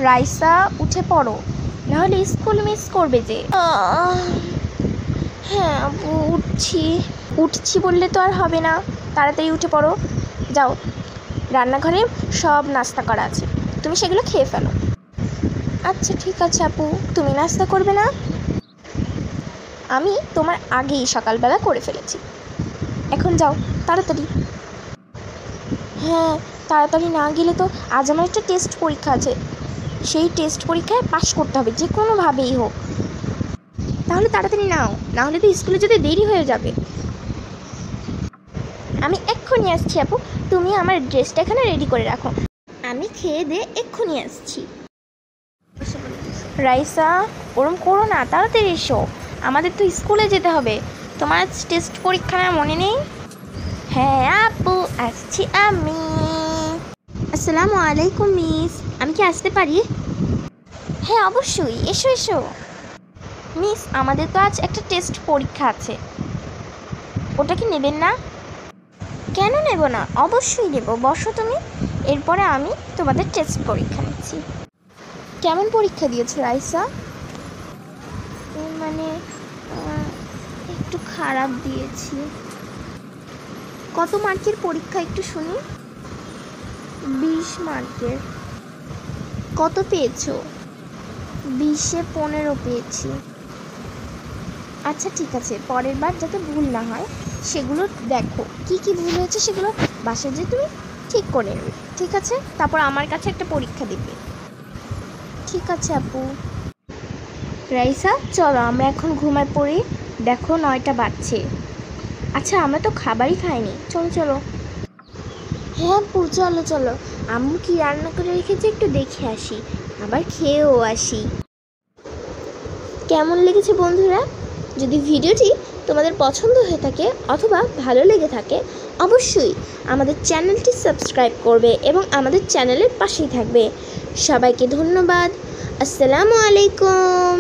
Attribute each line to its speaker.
Speaker 1: রাইসা উঠে পড়ো, নাহলে স্কুল মিস করবে যে। হ্যাঁ আপু উঠছি বললে তো আর হবে না, তাড়াতাড়ি উঠে পড়ো। যাও, রান্নাঘরে সব নাস্তা করা আছে, তুমি সেগুলো খেয়ে ফেলো। আচ্ছা ঠিক আছে আপু, তুমি নাস্তা করবে না? আমি তোমার আগেই সকালবেলা করে ফেলেছি, এখন যাও তাড়াতাড়ি। হ্যাঁ, তাড়াতাড়ি না গেলে তো আজ আমার একটা টেস্ট পরীক্ষা আছে, সেই টেস্ট পরীক্ষায় পাশ করতে হবে যে কোনোভাবেই হোক। তাহলে তাড়াতাড়ি নাও, নাহলে তো স্কুলে যেতে দেরি হয়ে যাবে। আমি এক্ষুনি আসছি আপু, তুমি আমার ড্রেসটা এখানে রেডি করে রাখো, আমি খেয়ে দিয়ে এক্ষুনি আসছি। রাইসা, ওরম করো না, তাড়াতাড়ি এসো, আমাদের তো স্কুলে যেতে হবে। তোমার টেস্ট পরীক্ষা না মনে নেই? হ্যাঁ আপু, আসছি আমি। আসসালামু আলাইকুম মিস, আমি কি আসতে পারি? হ্যাঁ অবশ্যই, এসো এসো। মিস, আমাদের তো আজ একটা টেস্ট পরীক্ষা আছে, ওটা কি নেবেন না? কেন নেব না, অবশ্যই নেব, বসো তুমি, এরপরে আমি তোমাদের টেস্ট পরীক্ষা নিচ্ছি। কেমন পরীক্ষা দিয়েছো রাইসা? মানে একটু খারাপ দিয়েছি। কত মার্কের পরীক্ষা একটু শুনি? 20 মার্কের। কত পেয়েছো? 20-এ 15 পেয়েছি। আচ্ছা ঠিক আছে, পরের বার যাতে ভুল না হয় সেগুলো দেখো, কি কি ভুল হয়েছে সেগুলো বাসায় যে তুমি ঠিক করে নেবে, ঠিক আছে? তারপর আমার কাছে একটা পরীক্ষা দিবে। ঠিক আছে আপু। রাইসা চলো আমরা এখন ঘুমায় পড়ি, দেখো 9টা বাজছে। আচ্ছা আমরা তো খাবারই খাইনি, চলো চলো। হ্যাঁ আপু চলো চলো, আম্মু কি রান্না করে রেখেছে একটু দেখে আসি, আবার খেয়েও আসি। কেমন লেগেছে বন্ধুরা? যদি ভিডিওটি তোমাদের পছন্দ হয়ে থাকে অথবা ভালো লেগে থাকে, অবশ্যই আমাদের চ্যানেলটি সাবস্ক্রাইব করবে এবং আমাদের চ্যানেলের পাশেই থাকবে। সবাইকে ধন্যবাদ। আসসালামু আলাইকুম।